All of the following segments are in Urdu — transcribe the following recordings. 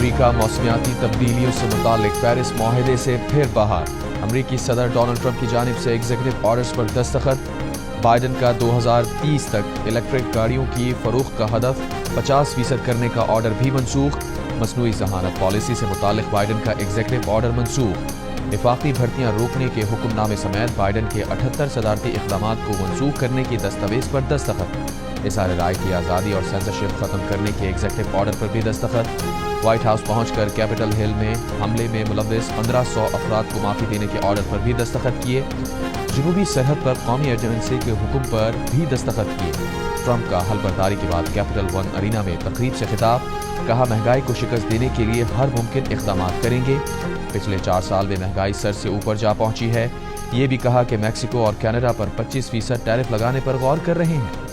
امریکہ موسمیاتی تبدیلیوں سے متعلق پیرس معاہدے سے پھر باہر۔ امریکی صدر ڈونلڈ ٹرمپ کی جانب سے ایگزیکٹو آرڈرز پر دستخط۔ بائیڈن کا 2030 تک الیکٹرک گاڑیوں کی فروخت کا ہدف 50% کرنے کا آرڈر بھی منسوخ۔ مصنوعی ذہانت پالیسی سے متعلق بائیڈن کا ایگزیکٹو آرڈر منسوخ۔ وفاقی بھرتیاں روکنے کے حکم نامے سمیت بائیڈن کے 78 صدارتی اقدامات کو منسوخ کرنے کی دستاویز پر دستخط۔ اظہار رائے کی آزادی اور سینسرشپ ختم کرنے کے ایگزیکٹو آرڈر پر بھی دستخط۔ وائٹ ہاؤس پہنچ کر کیپٹل ہل میں حملے میں ملوث 1500 افراد کو معافی دینے کے آرڈر پر بھی دستخط کیے۔ جنوبی سرحد پر قومی ایجنسی کے حکم پر بھی دستخط کیے۔ ٹرمپ کا حل برداری کے بعد کیپٹل ون ارینا میں تقریب سے خطاب، کہا مہنگائی کو شکست دینے کے لیے ہر ممکن اقدامات کریں گے۔ پچھلے 4 سال میں مہنگائی سر سے اوپر جا پہنچی ہے۔ یہ بھی کہا کہ میکسیکو اور کینیڈا پر 25% ٹیرف لگانے پر غور کر رہے ہیں۔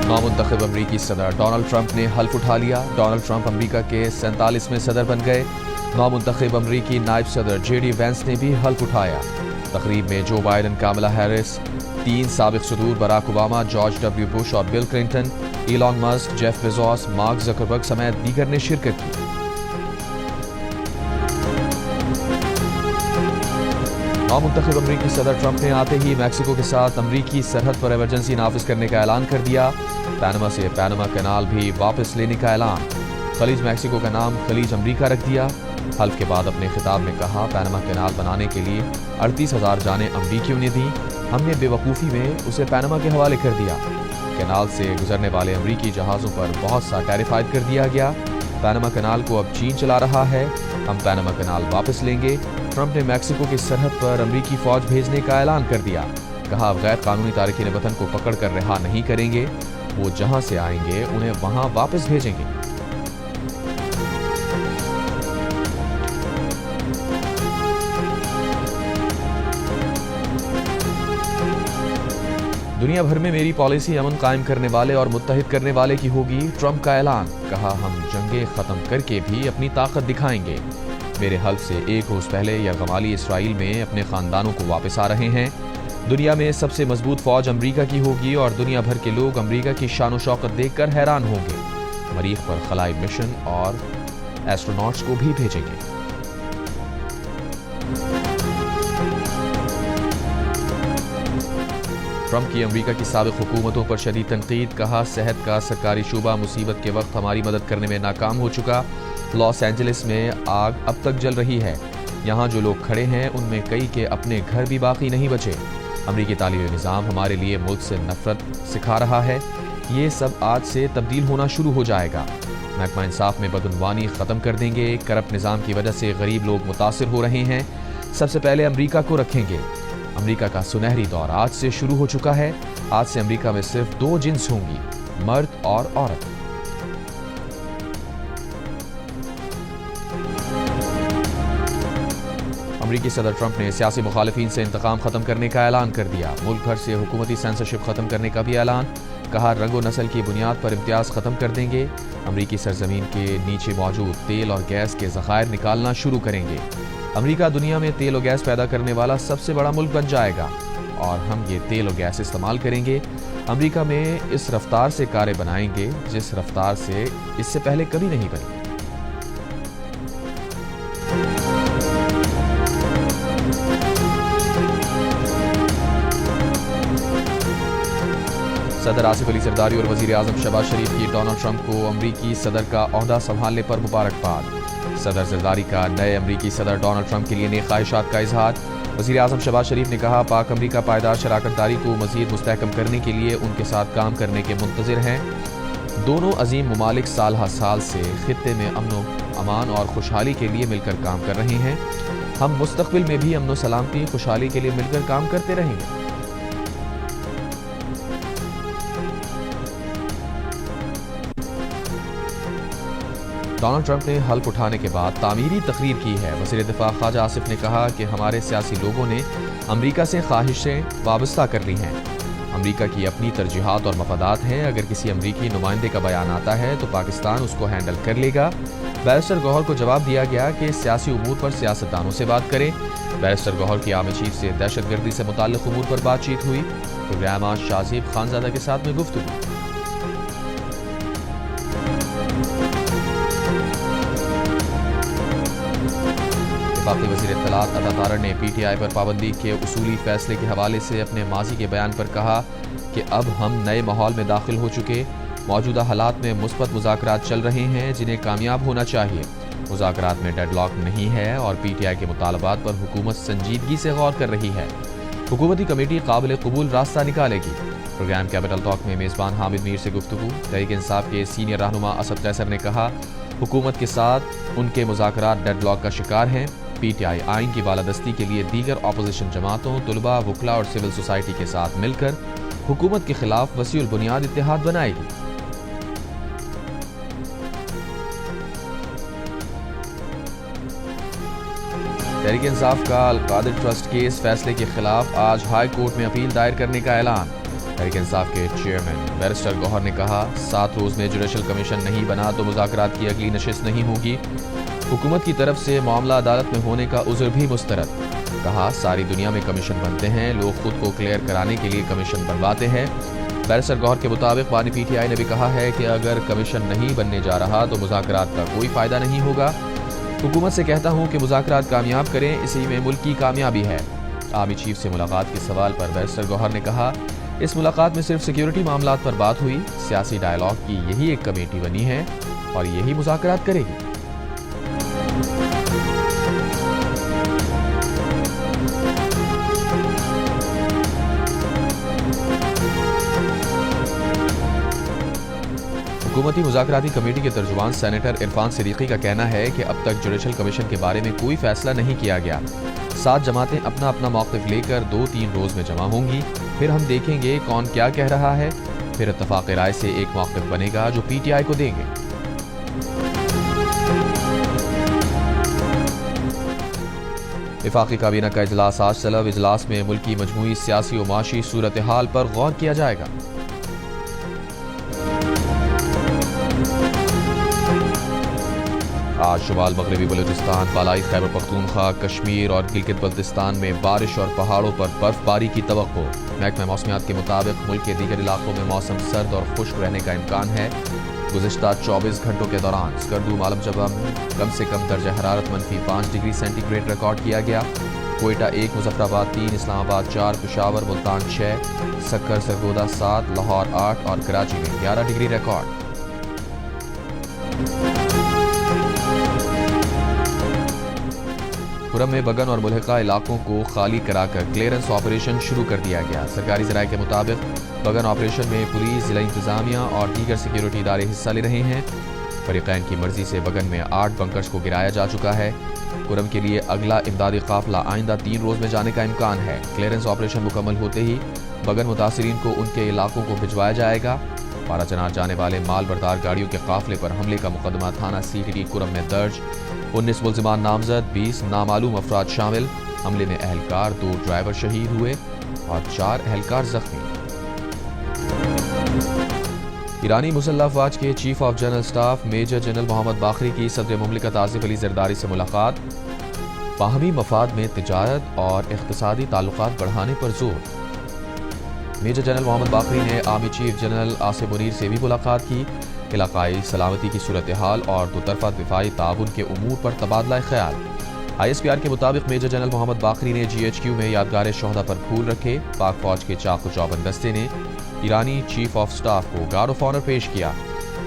نامنتخب امریکی صدر ڈونلڈ ٹرمپ نے حلف اٹھا لیا۔ ڈونلڈ ٹرمپ امریکہ کے 47ویں صدر بن گئے۔ نامنتخب امریکی نائب صدر جے ڈی وینس نے بھی حلف اٹھایا۔ تقریب میں جو بائیڈن، کاملا ہیرس، 3 سابق صدور Barack Obama, George W Bush اور Bill Clinton, Elon Musk, Jeff Bezos, Mark Zuckerberg سمیت دیگر نے شرکت کی۔ نامنتخب امریکی صدر ٹرمپ نے آتے ہی میکسیکو کے ساتھ امریکی سرحد پر ایمرجنسی نافذ کرنے کا اعلان کر دیا۔ پینما سے پینما کینال بھی واپس لینے کا اعلان۔ خلیج میکسیکو کا نام خلیج امریکہ رکھ دیا۔ حلف کے بعد اپنے خطاب میں کہا پینما کینال بنانے کے لیے 38,000 جانیں امریکیوں نے دیں، ہم نے بے وقوفی میں اسے پینما کے حوالے کر دیا۔ کینال سے گزرنے والے امریکی جہازوں پر بہت سا ٹیرف عائد کر دیا گیا۔ پینما کینال کو اب چین چلا رہا ہے، ہم پینما کینال واپس لیں گے۔ ٹرمپ نے میکسیکو کی سرحد پر امریکی فوج بھیجنے کا اعلان کر دیا، کہا غیر قانونی تارکین وطن کو پکڑ کر رہا نہیں کریں گے، وہ جہاں سے آئیں گے انہیں وہاں واپس بھیجیں گے۔ دنیا بھر میں میری پالیسی امن قائم کرنے والے اور متحد کرنے والے کی ہوگی، ٹرمپ کا اعلان، کہا ہم جنگیں ختم کر کے بھی اپنی طاقت دکھائیں گے۔ میرے حلف سے 1 روز پہلے یرغمالی اسرائیل میں اپنے خاندانوں کو واپس آ رہے ہیں۔ دنیا میں سب سے مضبوط فوج امریکہ کی ہوگی اور دنیا بھر کے لوگ امریکہ کی شان و شوکت دیکھ کر حیران ہوں گے۔ مریخ پر خلائی مشن اور ایسٹروناٹس کو بھی بھیجیں گے۔ ٹرمپ کی امریکہ کی سابق حکومتوں پر شدید تنقید، کہا صحت کا سرکاری شعبہ مصیبت کے وقت ہماری مدد کرنے میں ناکام ہو چکا۔ لاس اینجلس میں آگ اب تک جل رہی ہے، یہاں جو لوگ کھڑے ہیں ان میں کئی کے اپنے گھر بھی باقی نہیں بچے۔ امریکی تعلیمی نظام ہمارے لیے ملک سے نفرت سکھا رہا ہے، یہ سب آج سے تبدیل ہونا شروع ہو جائے گا۔ محکمہ انصاف میں بدعنوانی ختم کر دیں گے، کرپٹ نظام کی وجہ سے غریب لوگ متاثر ہو رہے ہیں، سب سے پہلے امریکہ کو رکھیں گے۔ امریکہ کا سنہری دور آج سے شروع ہو چکا ہے، آج سے امریکہ میں صرف 2 جنس ہوں گی، مرد اور عورت۔ امریکی صدر ٹرمپ نے سیاسی مخالفین سے انتقام ختم کرنے کا اعلان کر دیا۔ ملک بھر سے حکومتی سینسرشپ ختم کرنے کا بھی اعلان، کہا رنگ و نسل کی بنیاد پر امتیاز ختم کر دیں گے۔ امریکی سرزمین کے نیچے موجود تیل اور گیس کے ذخائر نکالنا شروع کریں گے۔ امریکہ دنیا میں تیل و گیس پیدا کرنے والا سب سے بڑا ملک بن جائے گا اور ہم یہ تیل و گیس استعمال کریں گے۔ امریکہ میں اس رفتار سے کاریں بنائیں گے جس رفتار سے اس سے پہلے کبھی نہیں بنی۔ صدر آصف علی زرداری اور وزیر اعظم شہباز شریف کی ڈونلڈ ٹرمپ کو امریکی صدر کا عہدہ سنبھالنے پر مبارکباد۔ صدر زرداری کا نئے امریکی صدر ڈونلڈ ٹرمپ کے لیے نیک خواہشات کا اظہار۔ وزیر اعظم شہباز شریف نے کہا پاک امریکہ پائیدار شراکت داری کو مزید مستحکم کرنے کے لیے ان کے ساتھ کام کرنے کے منتظر ہیں۔ دونوں عظیم ممالک سال ہر سال سے خطے میں امن و امان اور خوشحالی کے لیے مل کر کام کر رہے ہیں، ہم مستقبل میں بھی امن و سلامتی خوشحالی کے لیے مل کر کام کرتے رہیں گے۔ ڈونلڈ ٹرمپ نے حلف اٹھانے کے بعد تعمیری تقریر کی ہے۔ وزیر دفاع خواجہ آصف نے کہا کہ ہمارے سیاسی لوگوں نے امریکہ سے خواہشیں وابستہ کر لی ہیں، امریکہ کی اپنی ترجیحات اور مفادات ہیں، اگر کسی امریکی نمائندے کا بیان آتا ہے تو پاکستان اس کو ہینڈل کر لے گا۔ بیرسٹر گوہر کو جواب دیا گیا کہ سیاسی امور پر سیاستدانوں سے بات کریں۔ بیرسٹر گوہر کی آرمی چیف سے دہشت گردی سے متعلق امور پر بات چیت ہوئی۔ پروگرام آج شاہزیب خانزادہ کے ساتھ میں گفتگو۔ وفاقی وزیر اطلاعات عطا تارڑ نے پی ٹی آئی پر پابندی کے اصولی فیصلے کے حوالے سے اپنے ماضی کے بیان پر کہا کہ اب ہم نئے ماحول میں داخل ہو چکے، موجودہ حالات میں مثبت مذاکرات چل رہے ہیں جنہیں کامیاب ہونا چاہیے۔ مذاکرات میں ڈیڈ لاک نہیں ہے اور پی ٹی آئی کے مطالبات پر حکومت سنجیدگی سے غور کر رہی ہے۔ حکومتی کمیٹی قابل قبول راستہ نکالے گی۔ پروگرام کیپٹل ٹاک میں میزبان حامد میر سے گفتگو۔ تحریک انصاف کے سینئر رہنما اسد قیصر نے کہا حکومت کے ساتھ ان کے مذاکرات ڈیڈ لاک کا شکار ہیں۔ پی ٹی آئی آئین کی بالادستی کے لیے دیگر اپوزیشن جماعتوں، طلباء، وکلاء اور سول سوسائٹی کے ساتھ مل کر حکومت کے خلاف وسیع البنیاد اتحاد بنائے گی۔ تحریک انصاف کا القادر ٹرسٹ کیس فیصلے کے خلاف آج ہائی کورٹ میں اپیل دائر کرنے کا اعلان۔ تحریک انصاف کے چیئرمین بیرسٹر گوہر نے کہا 7 روز میں جوڈیشل کمیشن نہیں بنا تو مذاکرات کی اگلی نشست نہیں ہوگی۔ حکومت کی طرف سے معاملہ عدالت میں ہونے کا عذر بھی مسترد۔ کہا ساری دنیا میں کمیشن بنتے ہیں، لوگ خود کو کلیئر کرانے کے لیے کمیشن بنواتے ہیں۔ بیرسٹر گوہر کے مطابق بانی پی ٹی آئی نے بھی کہا ہے کہ اگر کمیشن نہیں بننے جا رہا تو مذاکرات کا کوئی فائدہ نہیں ہوگا۔ حکومت سے کہتا ہوں کہ مذاکرات کامیاب کریں، اسی میں ملک کی کامیابی ہے۔ آرمی چیف سے ملاقات کے سوال پر بیرسٹر گوہر نے کہا اس ملاقات میں صرف سیکیورٹی معاملات پر بات ہوئی، سیاسی ڈائیلاگ کی یہی ایک کمیٹی بنی ہے اور یہی مذاکرات کرے گی۔ حکومتی مذاکراتی کمیٹی کے ترجمان سینیٹر عرفان صدیقی کا کہنا ہے کہ اب تک جوڈیشل کمیشن کے بارے میں کوئی فیصلہ نہیں کیا گیا۔ 7 جماعتیں اپنا اپنا موقف لے کر 2-3 روز میں جمع ہوں گی، پھر ہم دیکھیں گے کون کیا کہہ رہا ہے، پھر اتفاق رائے سے ایک موقف بنے گا جو پی ٹی آئی کو دیں گے۔ وفاقی کابینہ کا اجلاس آج طلب، اجلاس میں ملکی مجموعی سیاسی و معاشی صورتحال پر غور کیا جائے گا۔ آج شمال مغربی بلوچستان، بالائی خیبر پختونخوا، کشمیر اور گلگت بلتستان میں بارش اور پہاڑوں پر برف باری کی توقع۔ محکمہ موسمیات کے مطابق ملک کے دیگر علاقوں میں موسم سرد اور خشک رہنے کا امکان ہے۔ گزشتہ 24 گھنٹوں کے دوران اسکردو مالم جبہ میں کم سے کم درجہ حرارت -5 ڈگری سینٹی گریڈ ریکارڈ کیا گیا۔ کوئٹہ 1، مظفر آباد 3، اسلام آباد 4، پشاور ملتان 6، سکر سرگودا 7، لاہور 8 اور کراچی میں 11 ڈگری ریکارڈ۔ خرم میں بگن اور ملحقہ علاقوں کو خالی کرا کر کلیئرنس آپریشن شروع کر دیا گیا۔ سرکاری ذرائع کے مطابق بگن آپریشن میں پولیس، ضلع انتظامیہ اور دیگر سیکیورٹی ادارے حصہ لے رہے ہیں۔ فریقین کی مرضی سے بگن میں 8 بنکرز کو گرایا جا چکا ہے۔ خرم کے لیے اگلا امدادی قافلہ آئندہ 3 روز میں جانے کا امکان ہے۔ کلیئرنس آپریشن مکمل ہوتے ہی بگن متاثرین کو ان کے علاقوں کو بھجوایا جائے گا۔ پارا چنار جانے والے مال بردار گاڑیوں کے قافلے پر حملے کا مقدمہ تھانہ سی ٹی ڈی خرم میں درج۔ 19 ملزمان نامزد، 20 نامعلوم افراد شامل۔ حملے میں اہلکار، 2 ڈرائیور شہید ہوئے اور 4 اہلکار زخمی۔ ایرانی مسلح افواج کے chief of general staff major general Mohammad Bagheri کی صدر مملکت آصف علی زرداری سے ملاقات۔ باہمی مفاد میں تجارت اور اقتصادی تعلقات بڑھانے پر زور۔ میجر جنرل محمد باقری نے army chief general Asif Munir سے بھی ملاقات کی۔ علاقائی سلامتی کی صورتحال اور دوطرفہ دفاعی تعاون کے امور پر تبادلہ خیال۔ آئی ایس پی آر کے مطابق میجر جنرل محمد باقری نے جی ایچ کیو میں یادگار شہداء پر پھول رکھے۔ پاک فوج کے چاق و چوبند دستے نے ایرانی چیف آف سٹاف کو گارڈ آف آنر پیش کیا۔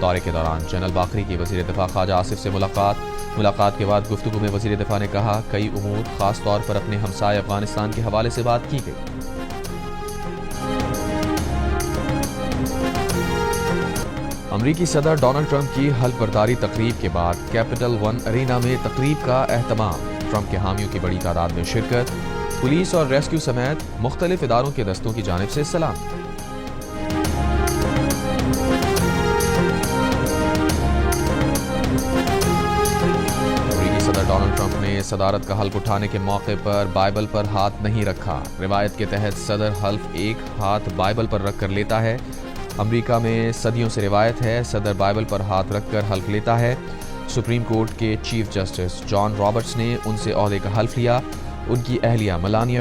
دورے کے دوران جنرل باقری کی وزیر دفاع خواجہ آصف سے ملاقات کے بعد گفتگو میں وزیر دفاع نے کہا کئی امور خاص طور پر اپنے ہمسائے افغانستان کے حوالے سے بات کی گئی۔ امریکی صدر ڈونلڈ ٹرمپ کی حلف برداری تقریب کے بعد کیپٹل ون ارینا میں تقریب کا اہتمام۔ ٹرمپ کے حامیوں کی بڑی تعداد میں شرکت۔ پولیس اور ریسکیو سمیت مختلف اداروں کے دستوں کی جانب سے سلام۔ امریکی صدر ڈونلڈ ٹرمپ نے صدارت کا حلف اٹھانے کے موقع پر بائبل پر ہاتھ نہیں رکھا۔ روایت کے تحت صدر حلف ایک ہاتھ بائبل پر رکھ کر لیتا ہے۔ امریکہ میں صدیوں سے روایت ہے صدر بائبل پر ہاتھ رکھ کر حلف لیتا ہے۔ سپریم کورٹ کے چیف جسٹس جان رابرٹس نے ان سے عہدے کا حلف لیا۔ ان کی اہلیہ ملانیا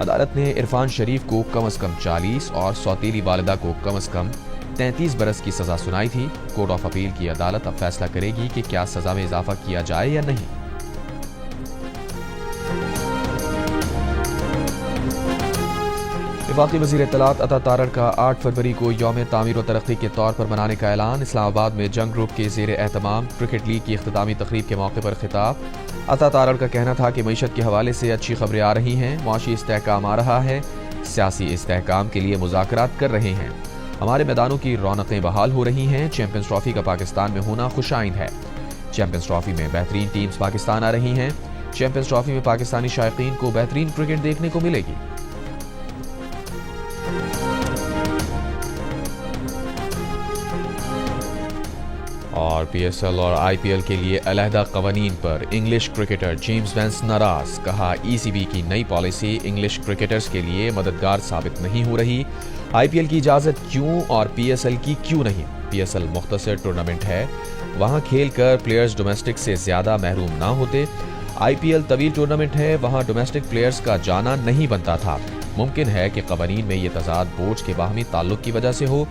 عدالت نے عرفان شریف کو کم از کم 40 اور سوتیلی والدہ کو کم از کم 33 برس کی سزا سنائی تھی۔ کورٹ آف اپیل کی عدالت اب فیصلہ کرے گی کہ کیا سزا میں اضافہ کیا جائے یا نہیں۔ وفاقی وزیر اطلاعات عطا تارڑ کا 8 فروری کو یوم تعمیر و ترقی کے طور پر منانے کا اعلان۔ اسلام آباد میں جنگ گروپ کے زیر اہتمام کرکٹ لیگ کی اختتامی تقریب کے موقع پر خطاب۔ عطا تارڑ کا کہنا تھا کہ معیشت کے حوالے سے اچھی خبریں آ رہی ہیں، معاشی استحکام آ رہا ہے، سیاسی استحکام کے لیے مذاکرات کر رہے ہیں، ہمارے میدانوں کی رونقیں بحال ہو رہی ہیں، چیمپئنز ٹرافی کا پاکستان میں ہونا خوش آئند ہے، چیمپئنز ٹرافی میں بہترین ٹیمز پاکستان آ رہی ہیں، چیمپئنز ٹرافی میں پاکستانی شائقین کو بہترین کرکٹ دیکھنے کو ملے گی۔ اور پی ایس ایل اور آئی پی ایل کے لیے علیحدہ قوانین پر انگلش کرکٹر جیمز وینس ناراض، کہا ای سی بی کی نئی پالیسی انگلش کرکٹرز کے لیے مددگار ثابت نہیں ہو رہی، آئی پی ایل کی اجازت کیوں اور پی ایس ایل کی کیوں نہیں؟ پی ایس ایل مختصر ٹورنامنٹ ہے، وہاں کھیل کر پلیئرز ڈومیسٹک سے زیادہ محروم نہ ہوتے، آئی پی ایل طویل ٹورنامنٹ ہے، وہاں ڈومیسٹک پلیئرز کا جانا نہیں بنتا تھا، ممکن ہے کہ قوانین میں یہ تضاد بوجھ کے باہمی تعلق کی وجہ سے ہو۔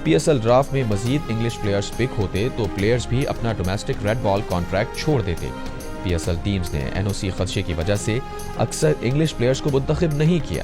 پی ایس ایل ڈرافٹ میں مزید انگلش پلیئرز پک ہوتے تو پلیئرز بھی اپنا ڈومیسٹک ریڈ بال کانٹریکٹ چھوڑ دیتے۔ پی ایس ایل ٹیمز نے این او سی خدشے کی وجہ سے اکثر انگلش پلیئرز کو منتخب نہیں کیا۔